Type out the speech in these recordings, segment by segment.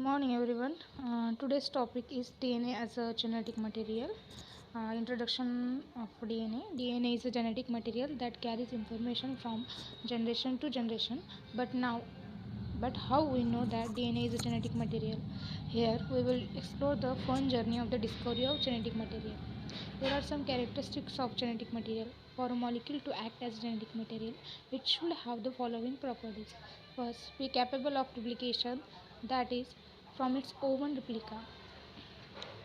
Morning everyone. Today's topic is DNA as a genetic material. Introduction of DNA. DNA is a genetic material that carries information from generation to generation. But how we know that DNA is a genetic material? Here we will explore the fun journey of the discovery of genetic material. There are some characteristics of genetic material. For a molecule to act as genetic material, it should have the following properties. First, be capable of replication, that is, from its own replica.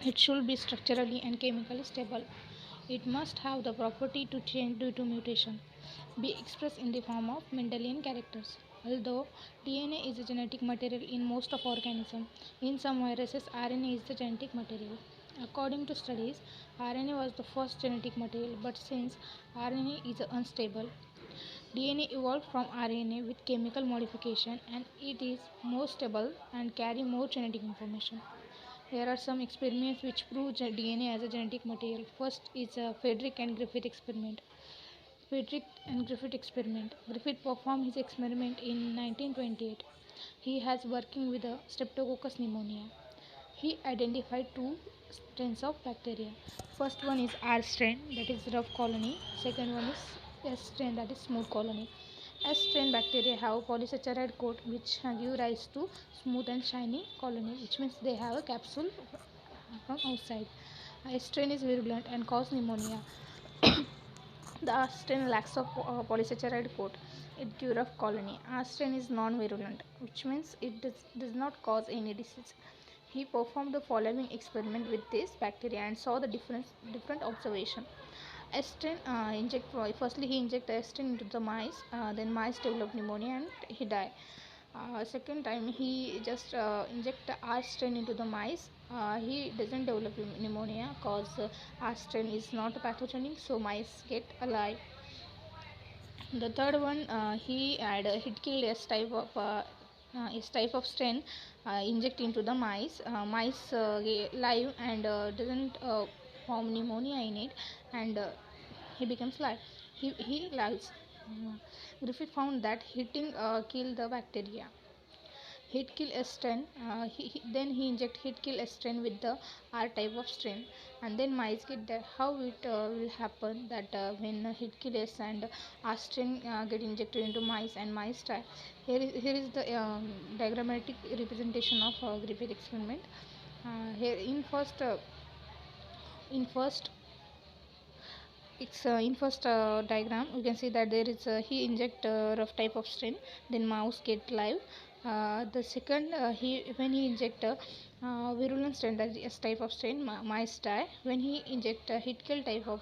It should be structurally and chemically stable. It must have the property to change due to mutation. Be expressed in the form of Mendelian characters. Although DNA is a genetic material in most of organisms, in some viruses RNA is the genetic material. According to studies, RNA was the first genetic material, but since RNA is unstable, DNA evolved from RNA with chemical modification and it is more stable and carry more genetic information. Here are some experiments which prove DNA as a genetic material. First is a Frederick and Griffith experiment. Frederick and Griffith experiment. Griffith performed his experiment in 1928. He has working with a Streptococcus pneumonia. He identified two strains of bacteria. First one is R strain, that is rough colony. Second one is S strain, that is smooth colony. S strain bacteria have polysaccharide coat which give rise to smooth and shiny colony, which means they have a capsule from outside. S strain is virulent and cause pneumonia. The R strain lacks a polysaccharide coat. It gives rough colony. R strain is non-virulent, which means it does not cause any disease. He performed the following experiment with this bacteria and saw the different observation. Strain firstly he injected strain into the mice. Then mice developed pneumonia and he died. Second time he just inject R strain into the mice. He doesn't develop pneumonia because R strain is not pathogenic, so mice get alive. The third one, he killed S type of strain inject into the mice. Mice live and doesn't form pneumonia in it, and he becomes live. He lives. Griffith found that hitting kill the bacteria. Heat kill a strain. Then he inject heat kill a strain with the R type of strain, and then mice get that. How it will happen that when heat kill S and R strain get injected into mice and mice die. Here is the diagrammatic representation of Griffith experiment. Here in first it's in first diagram we can see that there is he inject rough type of strain, then mouse get live. The second he when he inject virulent strain, that is S type of strain, mice die. When he inject hit kill type of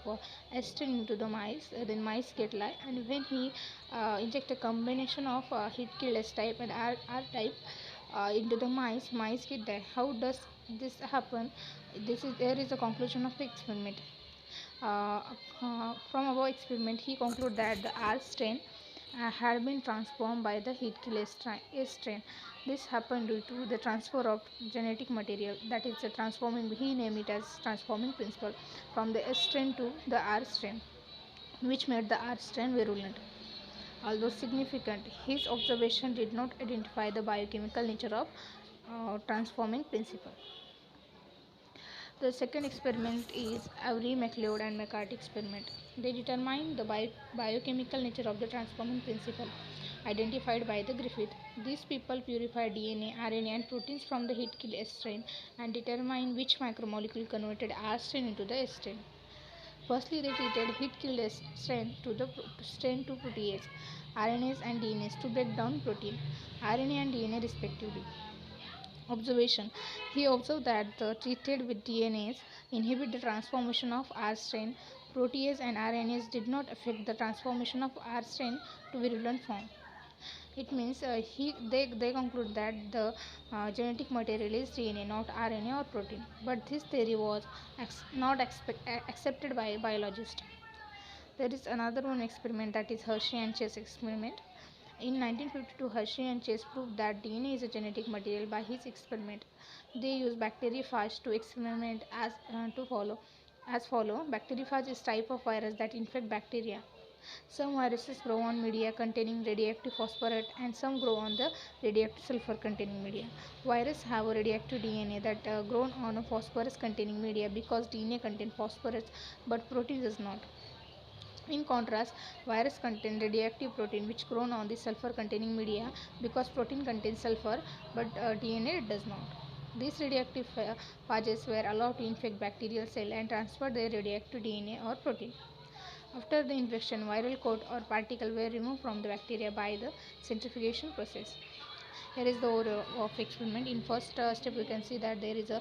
S strain into the mice, then mice get live. And when he inject a combination of hit kill S type and R type into the mice get die. How does this happen? There is a conclusion of the experiment. From our experiment, he concluded that the R strain had been transformed by the heat kill S strain. This happened due to the transfer of genetic material, that is, the transforming. He named it as transforming principle from the S strain to the R strain, which made the R strain virulent. Although significant, his observation did not identify the biochemical nature of transforming principle. The second experiment is Avery, MacLeod and McCarthy experiment. They determined the biochemical nature of the transforming principle identified by the Griffith. These people purified DNA, RNA and proteins from the heat kill S strain and determined which macromolecule converted R strain into the S strain. Firstly, they treated heat kill S strain to the strain to protease, RNAs and DNAs to break down protein, RNA and DNA respectively. Observation. He observed that the treated with DNAs inhibit the transformation of R strain. Protease and RNAs did not affect the transformation of R strain to virulent form. It means they conclude that the genetic material is DNA, not RNA or protein. But this theory was not accepted by biologists. There is another one experiment, that is Hershey and Chase experiment. In 1952, Hershey and Chase proved that DNA is a genetic material by his experiment. They used bacteriophage to experiment as follow. Bacteriophage is type of virus that infect bacteria. Some viruses grow on media containing radioactive phosphorus and some grow on the radioactive sulfur containing media. Viruses have a radioactive DNA that grown on a phosphorus containing media because DNA contains phosphorus but protein does not. In contrast, virus contain radioactive protein which grown on the sulfur containing media because protein contains sulfur but DNA does not. These radioactive phages were allowed to infect bacterial cell and transfer their radioactive DNA or protein. After the infection, viral coat or particle were removed from the bacteria by the centrifugation process. Here is the order of experiment. In first step, we can see that there is a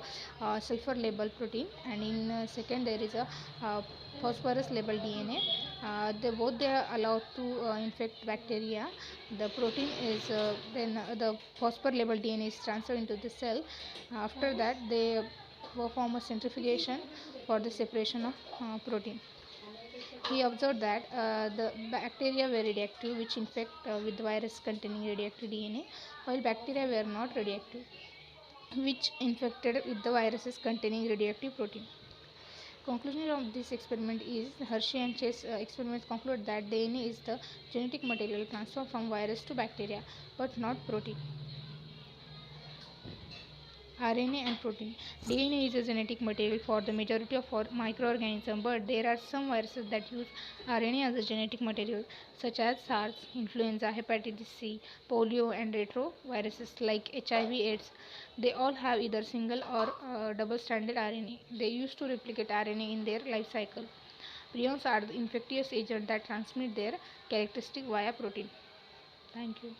sulfur label protein, and in second there is a phosphorus label DNA. They are allowed to infect bacteria. The protein is then the phosphor label DNA is transferred into the cell. After that, they perform a centrifugation for the separation of protein. He observed that the bacteria were radioactive, which infect with the virus containing radioactive DNA, while bacteria were not radioactive, which infected with the viruses containing radioactive protein. Conclusion of this experiment is Hershey and Chase experiments conclude that DNA is the genetic material transferred from virus to bacteria, but not protein. RNA and protein. DNA is a genetic material for the majority of microorganisms, but there are some viruses that use RNA as a genetic material, such as SARS, influenza, hepatitis C, polio, and retroviruses like HIV/AIDS. They all have either single or double-stranded RNA. They used to replicate RNA in their life cycle. Prions are the infectious agent that transmit their characteristic via protein. Thank you.